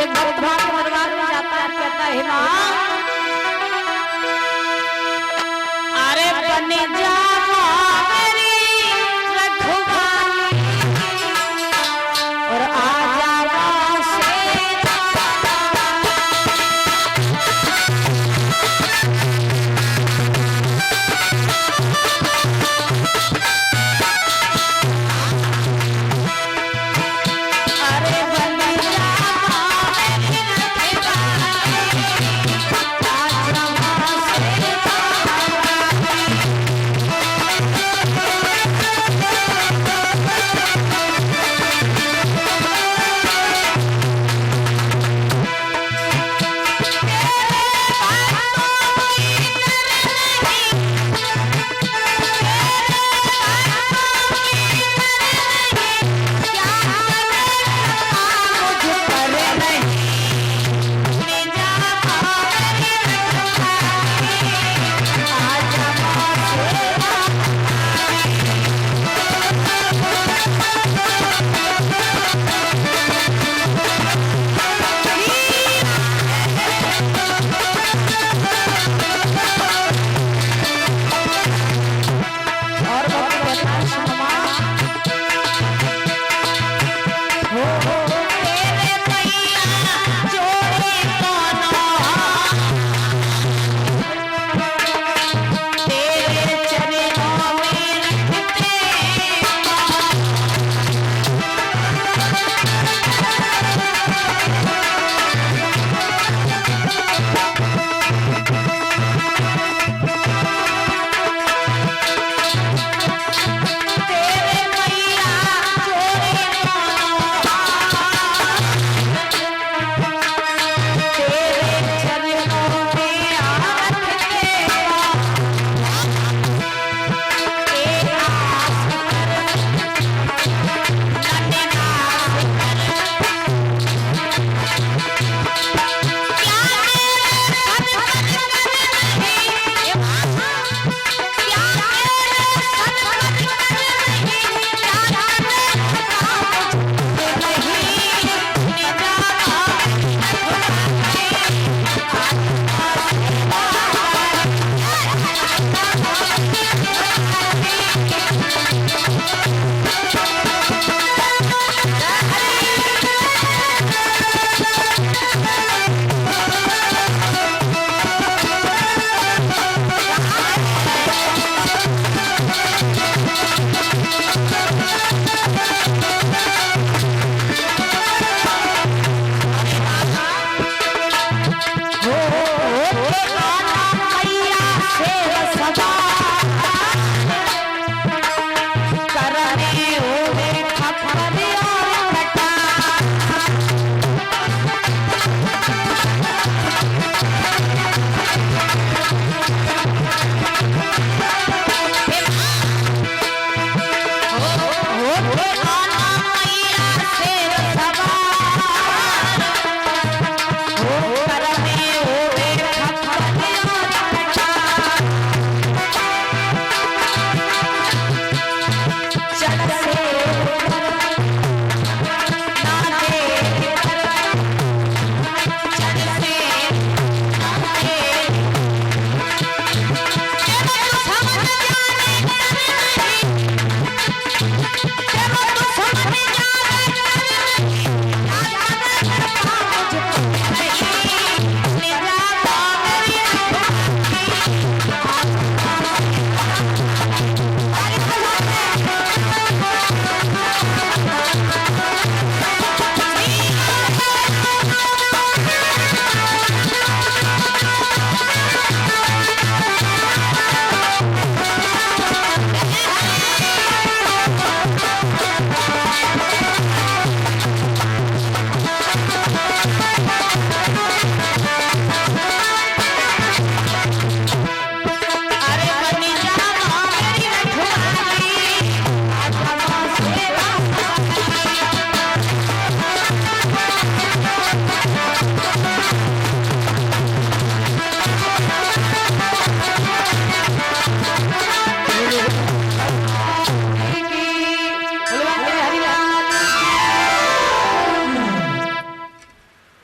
एक भक्त भाग दरबार में जाता है, कहता है मां अरे बने जा मेरी रखवाली और आ जावा से अरे बने जा मेरी रखवाली आ जावा से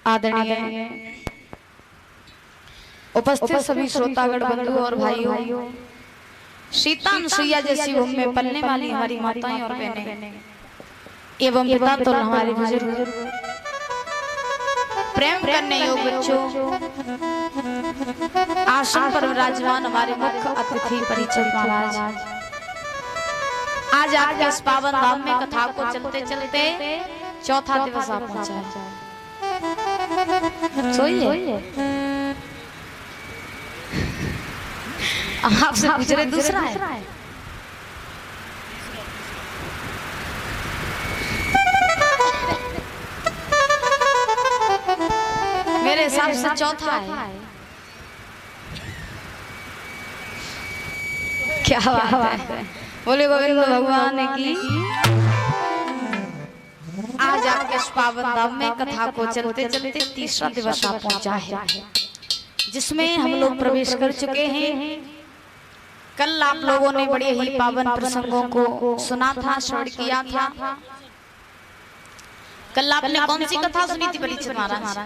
आदरणीय उपस्थित सभी श्रोतागण बंधु और भाइयों, सीता अनुसुईया जैसी भूमि में पलने वाली हमारी माताएं और बहनें एवं पिता तो हमारे बुजुर्ग, प्रेम करने योग्य बच्चों, आसन पर विराजमान हमारे मुख्य अतिथि परिचय महाराज, आज आपके इस पावन धाम में कथा को चलते चलते चौथा दिवस आप पहुंचा है। सोइए आपसे पूछ रहे दूसरा है। मेरे हिसाब से चौथा है। क्या बात है, बोले गोविंद भगवान की। आज आपके इस पावन धाम में कथा को चलते चलते तीसरा दिवस आप पहुंचा है, जिसमें हम लोग प्रवेश कर चुके हैं। कल आप लोगों ने बड़े ही पावन प्रसंगों को सुना था, श्रवण किया था। कल आपने कौन सी कथा सुनी थी परीक्षित महाराज?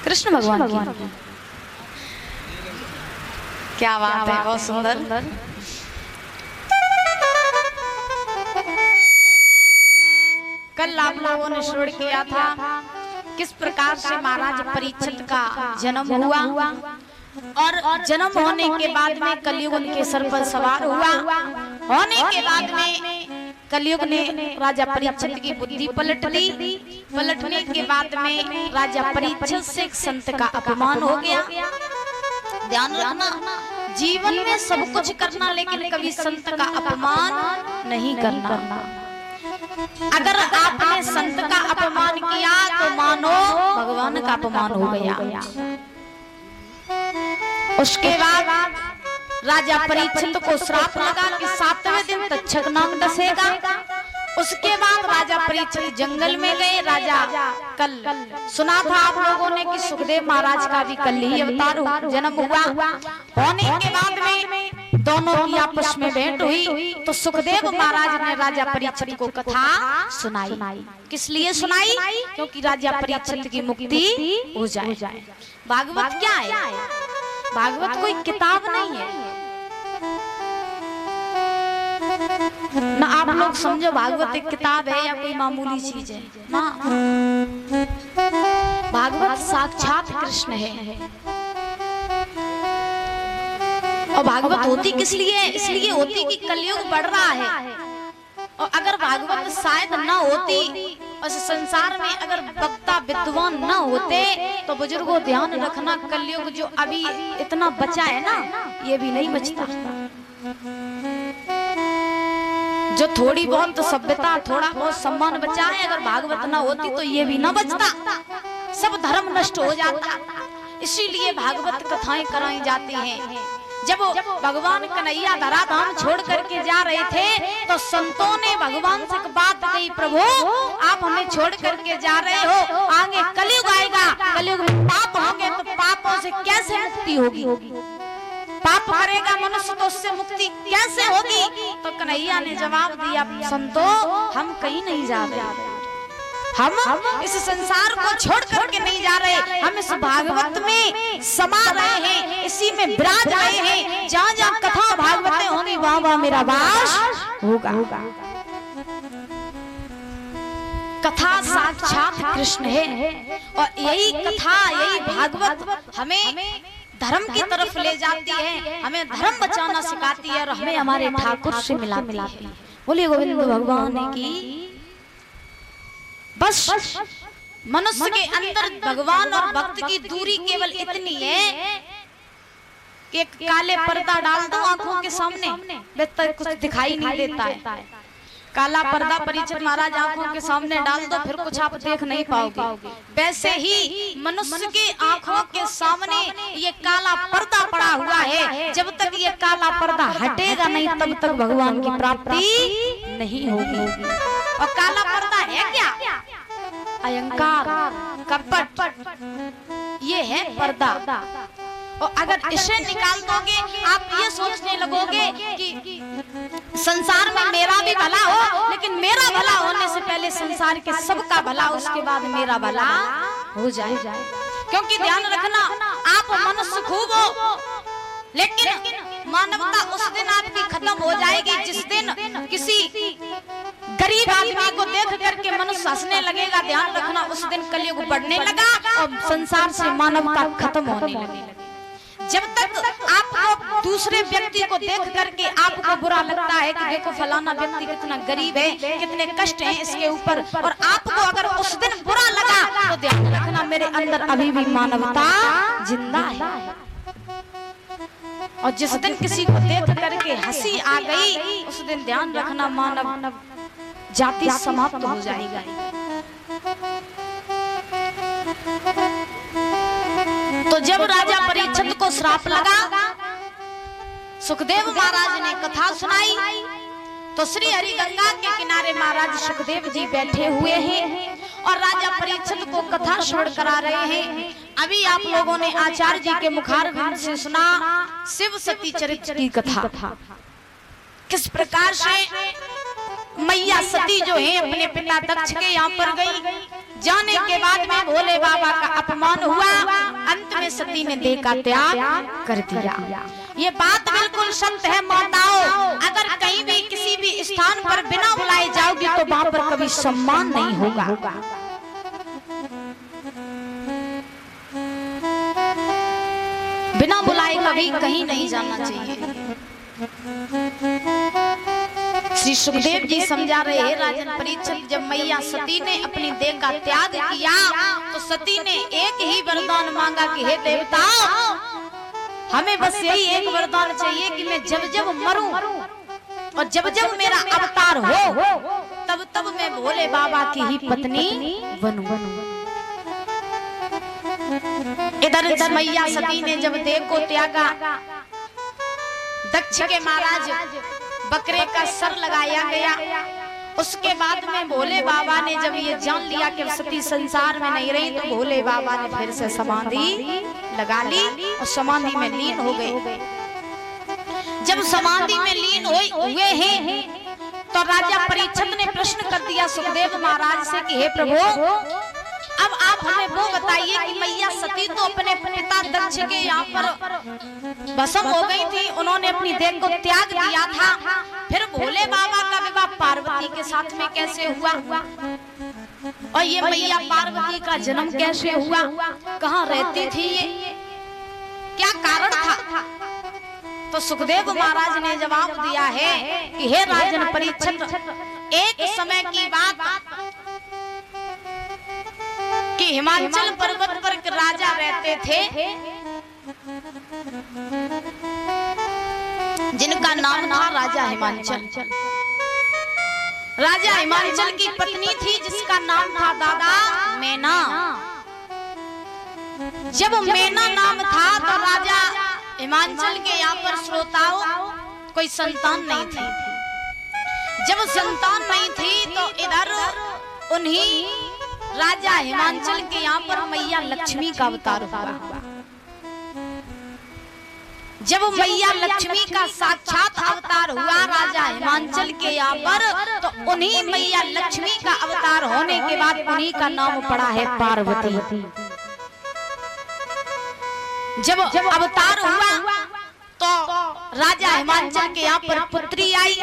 कृष्ण भगवान की। क्या बात है, बहुत सुंदर। कल आप लोगों ने श्रवण किया था किस प्रकार से महाराज परीक्षित का जन्म हुआ और जन्म होने के बाद में कलयुग उनके सर पर सवार हुआ। होने के बाद में कलयुग ने राजा परीक्षित की बुद्धि पलट दी। पलटने के बाद में राजा परीक्षित से एक संत का अपमान हो गया। ध्यान रखना, जीवन में सब कुछ करना लेकिन कभी संत का अपमान नहीं करना। अगर आपने संत का अपमान किया तो मानो भगवान का अपमान हो गया। उसके बाद राजा परीक्षित को श्राप लगा कि 7वें दिन तक्षक नाग डसेगा। उसके बाद राजा परीक्षित जंगल में गए। राजा कल सुना था आप लोगों ने कि सुखदेव महाराज का भी कल ही अवतार जन्म हुआ। होने के बाद में दोनों की आपस में भेंट हुई तो सुखदेव महाराज ने राजा परीक्षित को कथा सुनाई। किस लिए सुनाई? क्योंकि राजा परीक्षित की मुक्ति हो जाए। भागवत क्या है? भागवत कोई किताब नहीं है ना। आप लोग समझो भागवत एक किताब है या कोई मामूली चीज है ना। भागवत साक्षात कृष्ण है। और भागवत होती किस लिए? इसलिए होती कि कलयुग बढ़ रहा है। और अगर भागवत शायद न होती और संसार में अगर वक्ता विद्वान न होते तो बुजुर्गों ध्यान रखना, कलयुग जो अभी इतना बचा है ना, ये भी नहीं बचता। जो थोड़ी बहुत सभ्यता, थोड़ा बहुत सम्मान बचा है, अगर भागवत न होती तो ये भी न बचता, सब धर्म नष्ट हो जाता। इसीलिए भागवत कथाएं कराई जाती हैं। जब भगवान कन्हैया धराधाम छोड़ करके जा रहे थे तो संतों ने भगवान से बात कही, प्रभु आप हमें छोड़ करके जा रहे हो, आगे कलयुग आएगा, कलयुग में पाप होंगे तो पापों से कैसे मुक्ति होगी? पाप करेगा मनुष्य तो उससे मुक्ति कैसे होगी? तो कन्हैया ने जवाब दिया, संतों हम कहीं नहीं जा रहे, हम इस संसार को छोड़ करके नहीं जा रहे, हम इस भागवत में समा रहे हैं, इसी में विराज रहे हैं। जहाँ जहाँ कथा भागवतें होंगी वहाँ वहाँ मेरा वास होगा। कथा साक्षात कृष्ण है और यही कथा, यही भागवत हमें धर्म की तरफ ले जाती है, हमें धर्म बचाना सिखाती है और हमें हमारे ठाकुर से मिलाती है। बोलिए गोविंद भगवान की। बस मनुष्य के अंदर भगवान और भक्त की दूरी केवल इतनी है कि एक काले पर्दा डाल दो आंखों के सामने, बेहतर कुछ दिखाई नहीं देता है। काला पर्दा परीक्षित महाराज आंखों के सामने डाल दो, फिर कुछ आप देख नहीं पाओगे। वैसे ही मनुष्य के आंखों के सामने ये काला पर्दा पड़ा हुआ है। जब तक ये काला पर्दा हटेगा नहीं तब तक भगवान की प्राप्ति नहीं होगी। और काला पर्दा है क्या? अहंकार, कपट, ये है पर्दा। और अगर इसे निकाल दोगे आप ये सोचने लगोगे कि संसार में मेरा भी भला हो, लेकिन मेरा भला होने से पहले संसार के सबका भला, उसके बाद मेरा भला हो जाए। क्योंकि ध्यान रखना, आप मनुष्य खूब हो, लेकिन मानवता उस दिन आपकी खत्म हो जाएगी जिस दिन किसी गरीब आदमी को देख करके मनुष्य हंसने लगेगा। ध्यान रखना, उस दिन कलयुग बढ़ने लगा और संसार से मानवता खत्म होने लगी। जब तक आपको दूसरे व्यक्ति को देख करके आपको बुरा लगता है कि देखो फलाना व्यक्ति कितना गरीब है, कितने कष्ट हैं इसके ऊपर, और आपको अगर उस दिन बुरा लगा तो ध्यान रखना मेरे अंदर अभी भी मानवता जिंदा है। और जिस दिन किसी को देख करके हंसी आ गई, उस दिन ध्यान रखना मानव जाति समाप्त हो जाएगी। तो जब राजा परीक्षित को श्राप लगा, सुखदेव महाराज ने कथा सुनाई, तो श्री हरि गंगा के किनारे महाराज सुखदेव जी बैठे हुए हैं और राजा परीक्षित को कथा श्रवण करा रहे हैं। अभी आप लोगों ने आचार्य जी के मुखारविंद से सुना शिव सती चरित्र की कथा, किस प्रकार से मैया सती जो है अपने पिता दक्ष के यहाँ पर गई, जाने के बाद में भोले बाबा का अपमान हुआ, अंत में सती ने देह का त्याग कर दिया। ये बात बिल्कुल सत्य है माताओं, अगर कहीं भी किसी भी स्थान पर बिना बुलाए जाओगी तो वहां पर कभी सम्मान नहीं होगा। बिना बुलाए कभी कहीं नहीं जाना चाहिए। श्री सुखदेव जी समझा रहे हैं राजन परीक्षित, जब मैया सती ने अपनी देह का त्याग किया तो सती ने एक ही वरदान मांगा कि हे देवता, हमें बस यही एक वरदान चाहिए कि मैं जब जब मरूं और जब जब मेरा अवतार हो तब तब मैं भोले बाबा की ही पत्नी बनूं। इधर मैया सती ने जब देह को त्यागा, दक्ष के महाराज बकरे का सर लगाया गया। उसके बाद में भोले बाबा ने जब ये जान लिया कि सती संसार में नहीं रही, तो भोले बाबा ने फिर से समाधि लगा ली और समाधि में लीन हो गए। जब समाधि में लीन हुए हैं तो राजा परीक्षित ने प्रश्न कर दिया सुखदेव महाराज से कि हे प्रभु, अब आप हमें वो बताइए कि मैया सती तो अपने पिता दक्ष के यहाँ पर भस्म हो गई थी, उन्होंने अपनी देह को त्याग दिया था, फिर भोले बाबा का विवाह पार्वती के साथ में कैसे हुआ, और ये मैया पार्वती का जन्म कैसे हुआ, कहाँ रहती थी, ये क्या कारण था? तो सुखदेव महाराज ने जवाब दिया है कि हे राजन परीक्षित, एक समय की बात कि हिमाचल पर्वत पर एक राजा रहते थे जिनका नाम था राजा हिमांचल। राजा हिमांचल की पत्नी थी जिसका नाम था दादा मैना। जब मैना नाम था तो राजा हिमांचल के यहाँ पर श्रोताओं कोई संतान नहीं थी। जब संतान नहीं थी तो इधर उन्हीं राजा हिमांचल के यहाँ पर मैया लक्ष्मी का अवतार हुआ। जब मैया लक्ष्मी का साक्षात अवतार हुआ राजा हिमांचल के यहाँ पर, तो उन्हीं मैया लक्ष्मी का अवतार होने के बाद उन्हीं का नाम पड़ा है पार्वती। जब अवतार हुआ तो राजा हिमांचल के यहाँ पर पुत्री आई।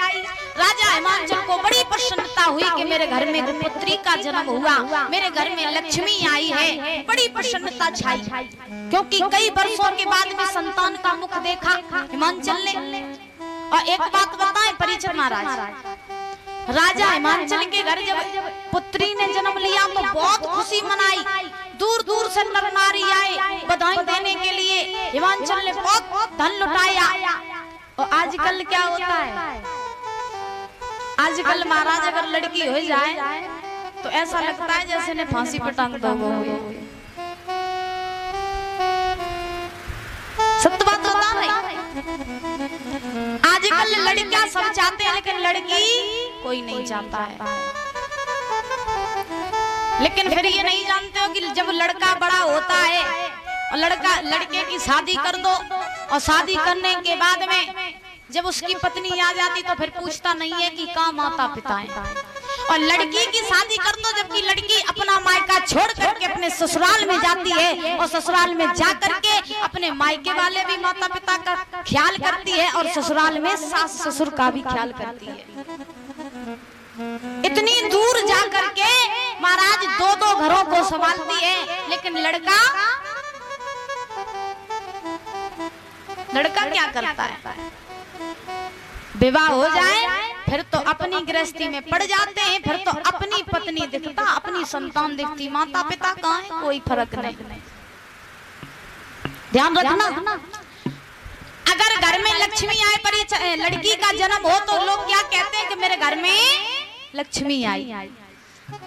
राजा हिमांचल को बड़ी प्रसन्नता हुई कि मेरे घर में पुत्री का जन्म हुआ, मेरे घर में लक्ष्मी आई है। बड़ी प्रसन्नता छाई, क्योंकि कई वर्षों के बाद में संतान का मुख देखा हिमांचल ने। और एक बात बताएं परीक्षित महाराज, राजा हिमांचल के घर जब पुत्री ने जन्म लिया तो बहुत खुशी मनाई, दूर दूर से नर नारी आए बधाई देने के लिए। हिमांचल ने बहुत धन लुटाया। और आजकल क्या होता है, आजकल महाराज अगर लड़की हो जाए तो ऐसा लगता है जैसे ने फांसी पर टांग दो। सत्य बात बता रही, आजकल लड़कियां सब चाहते हैं लेकिन लड़की कोई नहीं चाहता है। लेकिन फिर ये नहीं जानते हो कि जब लड़का बड़ा होता है और लड़के की शादी कर दो, और शादी करने के बाद में जब उसकी पत्नी आ जाती तो फिर पूछता नहीं है कि कहाँ माता पिता है। और लड़की की शादी कर दो, जबकि लड़की अपना मायका छोड़ करके अपने ससुराल में जाती है और ससुराल में जा करके अपने मायके वाले भी माता पिता का ख्याल करती है और ससुराल में सास ससुर का भी ख्याल करती है। इतनी दूर जा करके महाराज दो दो घरों को संभालती है। लेकिन लड़का क्या करता है, विवाह हो जाए फिर तो अपनी गृहस्थी में पड़ जाते हैं, फिर तो अपनी पत्नी दिखता, अपनी संतान दिखती, माता पिता कहाँ है कोई फर्क नहीं। ध्यान रखना, अगर घर में लक्ष्मी आए पर लड़की का जन्म हो तो लोग क्या कहते हैं कि मेरे घर में लक्ष्मी आई।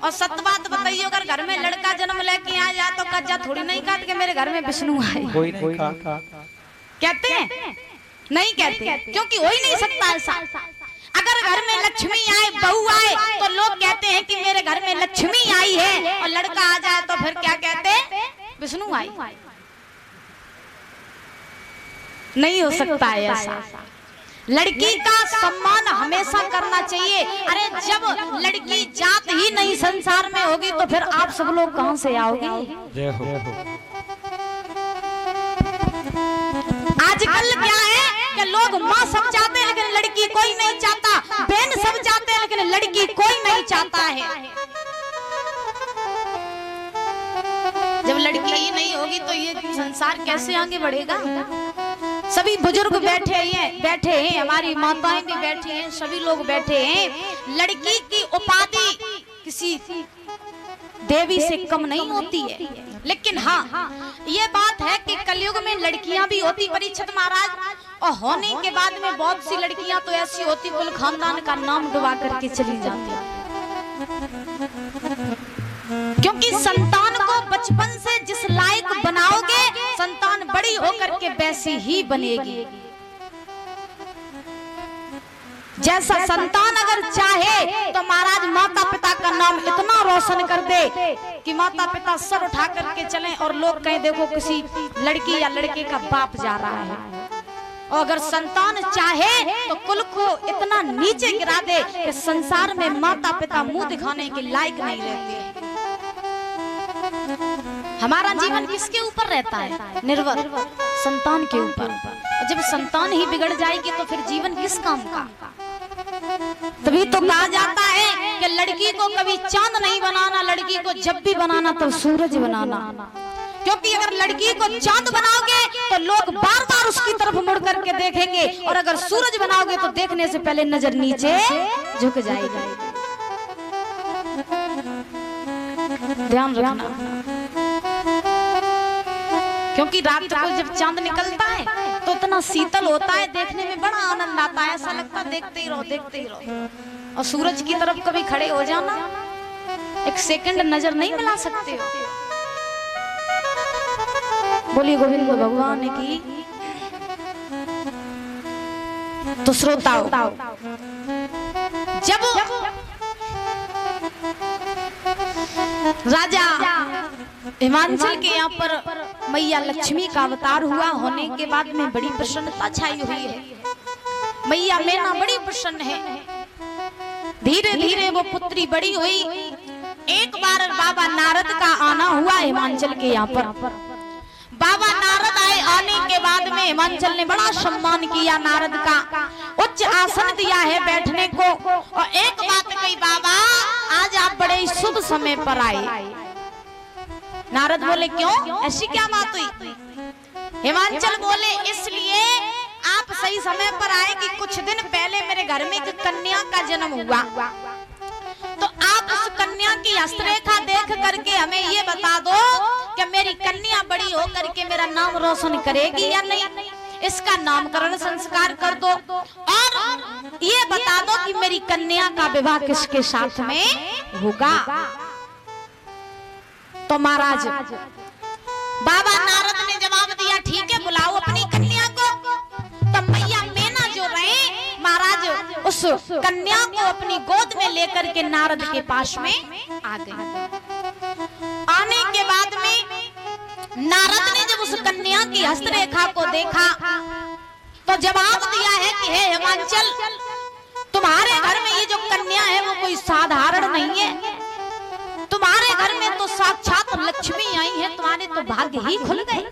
और सत्य बात बताइए, अगर घर में लड़का जन्म लेके आ जाए तो कच्चा थोड़ी नहीं काट के मेरे घर में विष्णु आए, कोई नहीं कहते हैं? नहीं कहते, क्योंकि हो ही नहीं सकता ऐसा। अगर घर में लक्ष्मी आए, बहू आए, तो लोग कहते हैं कि मेरे घर में लक्ष्मी आई है, और लड़का आ जाए तो फिर क्या कहते हैं? विष्णु आई। नहीं हो सकता है ऐसा। लड़की का सम्मान हमेशा करना चाहिए। अरे जब लड़की जात ही नहीं संसार में होगी तो फिर आप सब लोग कहां से आओगे? आजकल क्या है कि लोग माँ सब चाहते हैं लेकिन लड़की कोई नहीं चाहता, बहन सब चाहते हैं लेकिन लड़की कोई नहीं चाहता है। जब लड़की ही नहीं होगी तो ये संसार कैसे आगे बढ़ेगा? सभी बुजुर्ग बैठे हैं, हमारी माताएं भी बैठी हैं, सभी लोग बैठे हैं। लड़की की उपाधि किसी देवी से कम नहीं होती है। लेकिन हाँ, ये बात है कि कलयुग में लड़कियां भी होती परीक्षित महाराज, और होने के बाद में बहुत सी लड़कियां तो ऐसी होती कुल खानदान का नाम डुबा करके चली जाती। क्योंकि संतान को बचपन से जिस लायक बनाओगे, संतान बड़ी होकर के वैसी ही बनेगी। जैसा संतान अगर चाहे तो महाराज माता पिता का नाम इतना रोशन कर दे कि माता पिता सर उठा करके चलें और लोग कहें देखो किसी लड़की या लड़के का बाप जा रहा है। और अगर संतान चाहे तो कुल को इतना नीचे गिरा दे कि संसार में माता पिता मुंह दिखाने के लायक नहीं रहते। हमारा जीवन किसके ऊपर रहता है? निर्भर संतान के ऊपर। जब संतान ही बिगड़ जाएगी तो फिर जीवन किस काम का? तभी तो कहा जाता है कि लड़की को कभी चांद नहीं बनाना, लड़की को जब भी बनाना तो सूरज बनाना। क्योंकि अगर लड़की को चांद बनाओगे तो लोग बार बार उसकी तरफ मुड़ करके देखेंगे, और अगर सूरज बनाओगे तो देखने से पहले नजर नीचे झुक जाएगी। ध्यान रखना, क्योंकि रात को जब चांद निकलता है तो इतना शीतल होता है, देखने में बड़ा आनंद आता है, ऐसा लगता है देखते ही रहो। और सूरज की तरफ कभी खड़े हो जाना, एक सेकंड नजर नहीं मिला सकते हो। बोलिए गोविंद भगवान की। तो श्रोताओ, जब राजा हिमांचल के यहाँ पर मैया लक्ष्मी का अवतार हुआ, होने के बाद में बड़ी प्रसन्नता छाई हुई है। मैया मैना बड़ी प्रसन्न है। धीरे धीरे वो पुत्री बड़ी हुई। एक बार बाबा नारद का आना हुआ हिमांचल के यहाँ पर। बाबा नारद आए, आने के बाद में हिमांचल ने बड़ा सम्मान किया, नारद का उच्च आसन दिया है बैठने को। और एक बात कही, बाबा आज आप बड़े ही शुभ समय पर आए। नारद बोले क्यों, ऐसी क्या बात हुई? हिमांचल बोले इसलिए आप सही समय पर आए कि कुछ दिन पहले मेरे घर में एक कन्या का जन्म हुआ, तो आप उस कन्या की हस्तरेखा देख करके हमें ये बता दो कि मेरी कन्या बड़ी हो करके मेरा नाम रोशन करेगी या नहीं। इसका नामकरण संस्कार कर दो, और ये बता दो कि मेरी कन्या का विवाह किसके साथ में होगा। तो महाराज बाबा नारद ने जवाब दिया, ठीक है बुलाओ अपनी कन्या को। तो मैया मैना जो रहे, महाराज उस कन्या को अपनी गोद में लेकर के नारद के पास में आ गए। आने के बाद में नारद ने जब उस कन्या की हस्तरेखा को देखा तो जवाब दिया है कि हे हिमांचल, तुम तुम्हारे घर में ये जो कन्या है वो कोई साधारण नहीं है, तुम्हारे घर में तो साक्षात लक्ष्मी आई है, तुम्हारे तो भाग्य ही खुल गए।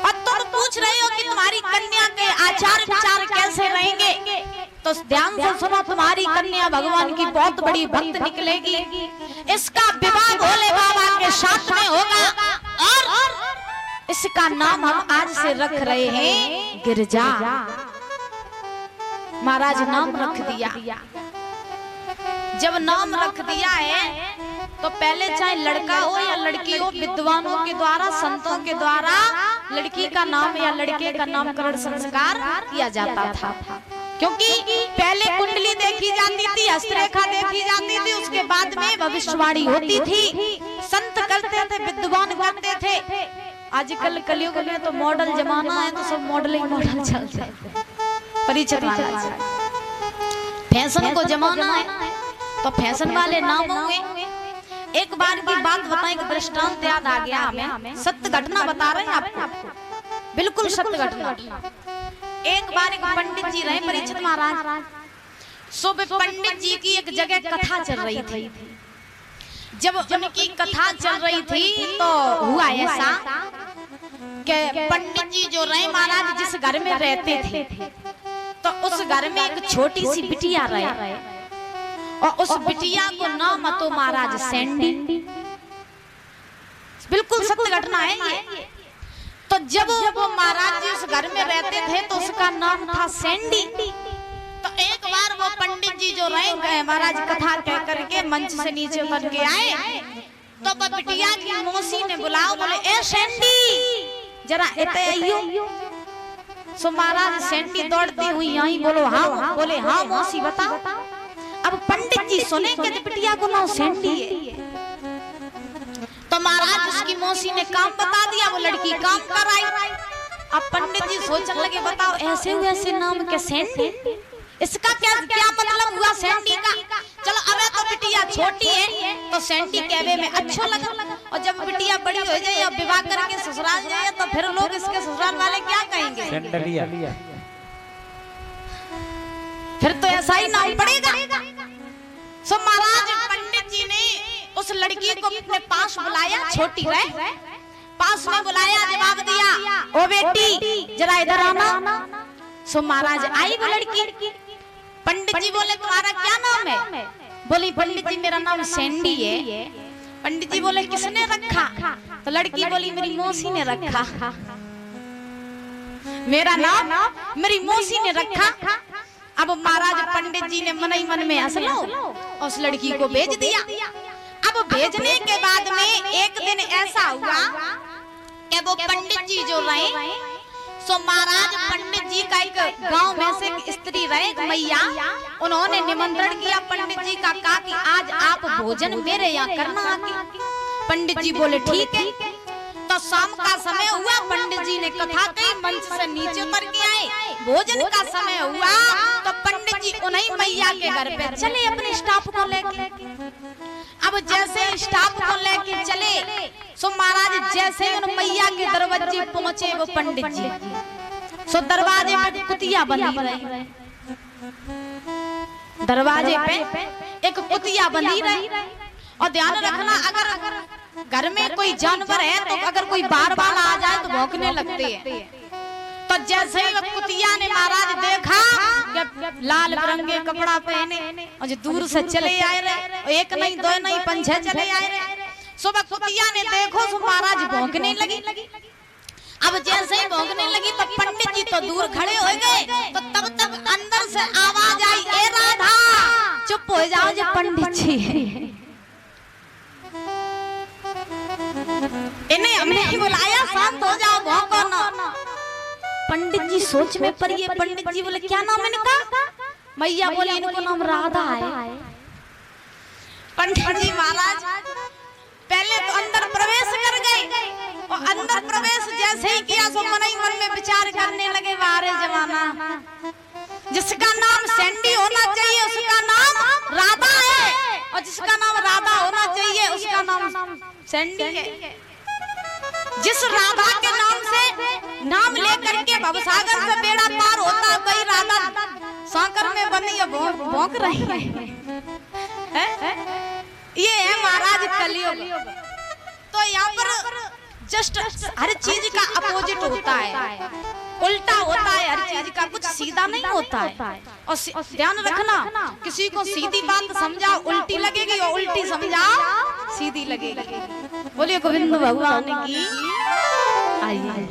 और तुम पूछ रहे हो कि तुम्हारी कन्या के आचार विचार कैसे रहेंगे, तो ध्यान से सुनो, तुम्हारी कन्या भगवान की बहुत बड़ी भक्त निकलेगी। इसका विवाह भोले बाबा के साथ में होगा और इसका नाम हम आज से रख रहे हैं गिरजा। महाराज नाम रख दिया। जब नाम रख दिया है तो पहले चाहे लड़का हो या लड़की हो, विद्वानों के द्वारा, संतों के द्वारा लड़की का नाम या लड़के का नामकरण संस्कार किया जाता था। क्योंकि पहले कुंडली देखी जाती थी, हस्तरेखा देखी जाती थी, उसके बाद में भविष्यवाणी होती थी। संत करते थे, विद्वान करते थे। आजकल कलयुग में तो मॉडल जमाना है, तो सब मॉडल चलते हैं। परिचित महाराज, फैशन को जमाना है तो फैशन वाले नाम होंगे। एक बार की बात बताएं, एक दृष्टांत याद आ गया हमें, सत्य घटना बता रहे हैं आपको, बिल्कुल सत्य घटना। एक बार एक पंडित जी रहे, परिचित महाराज, सुबह पंडित जी की एक जगह कथा चल रही थी। जब उनकी कथा चल रही थी तो हुआ ऐसा कि पंडित जी जो रहे महाराज जिस घर में रहते थे, तो उस घर में एक छोटी सी बिटिया रहे और उस बिटिया को नाम तो महाराज सैंडी। बिल्कुल सत्य घटना है ये। तो जब वो महाराज जी उस घर में रहते थे तो उसका नाम था सैंडी। तो एक बार वो पंडित जी जो रहे गए महाराज कथा कह करके मंच से नीचे उतर के आए, तो वो बिटिया की मौसी ने बुलाओ, बोले ए सैंडी जरा इते आइयो। सो महाराज सैंडी दौड़ती हुई आई, बोले हाँ मौसी बताओ। अब पंडित जी सुने कि बिटिया को नाम सैंडी है, तो महाराज उसकी मौसी ने काम बता दिया, वो लड़की काम कर आई। अब पंडित जी सोचने लगे, बताओ ऐसे वैसे नाम के सैंडी, इसका क्या मतलब हुआ सैंडी का। चलो अब तो बिटिया छोटी है तो सैंडी कहवे में अच्छा लगा, और जब बिटिया बड़ी हो जाए और विवाह करके ससुराल जाए तो फिर लोग इसके ससुराल वाले क्या कहेंगे, फिर तो ऐसा ही नाम पड़ेगा। सो महाराज पंडित जी ने उस लड़की को अपने पास बुलाया, छोटी रहे, पास में बुलाया, जवाब दिया, ओ बेटी जरा इधर आना। सो महाराज आई वो लड़की। पंडित जी बोले तुम्हारा क्या नाम है? बोली पंडित जी मेरा नाम सैंडी है। पंडित जी बोले किसने रखा? तो लड़की बोली मेरी मौसी ने रखा। मेरा नाम मेरी मौसी ने रखा। अब महाराज पंडित जी ने मन ही मन में हंस लो, उस लड़की को भेज दिया। अब भेजने के बाद में एक दिन ऐसा हुआ कि वो पंडित जी जो रहे, सो महाराज पंडित जी का एक गांव में से एक स्त्री रहे मैया, उन्होंने निमंत्रण किया पंडित जी का, कहा कि आज आप भोजन मेरे यहाँ करना आके। पंडित जी बोले ठीक है। तो शाम का समय हुआ, पंडित जी ने कथा कही, मंच से नीचे उतर के आए, भोजन का समय हुआ तो पंडित जी उन्हीं मैया के घर पे चले अपने स्टाफ को लेके। अब जैसे स्टाफ को लेके चले, सो महाराज जैसे उन मैया के दरवाजे पहुंचे वो पंडित जी, सो दरवाजे पे कुतिया बंधी रही, दरवाजे पे एक कुतिया बंधी रही। और ध्यान रखना अगर घर में कोई जानवर है तो अगर कोई बार बार आ जाए तो भौंकने लगते हैं। तो जैसे ही वो कुतिया ने महाराज देखा कि लाल बिरंगे कपड़ा पहने और जो दूर से चले आए रहे, एक नहीं दो नहीं 5-6 चले आए रहे। सुबह कुतिया ने देखो तो महाराज भौंकने लगी। अब जैसे ही भौंकने लगी तो पंडित जी तो दूर खड़े हो गए, तो तब तक अंदर से आवाज आई, ए राधा चुप हो जाओ जो पंडित जी, इन्हें हमने ही बुलाया, शांत हो जाओ, भौंको ना। पंडित जी सोच में पड़िए। पंडित जी बोले क्या नाम है इनका? मैया बोली इनको नाम राधा है। पंडित जी महाराज पहले तो अंदर प्रवेश कर गए, और अंदर प्रवेश जैसे ही किया सो मन ही मन में विचार करने लगे, वारे जमाना, जिसका नाम सैंडी होना चाहिए उसका नाम राधा है, और जिसका नाम राधा होना चाहिए उसका नाम सैंडी है। जिस राधा के नाम से नाम लेकर के भवसागर से बेड़ा पार होता, वही राधा सांकर में बनी या भौंक रही है? ये है महाराज कलयुग। तो यहाँ पर जस्ट हर चीज का अपोजिट होता है, उल्टा होता है हर चीज का, कुछ सीधा नहीं होता है। और ध्यान रखना, किसी को सीधी बात समझाओ उल्टी लगेगी और उल्टी समझाओ सीधी लगेगी। बोलिए गोविंद भगवान की। आइए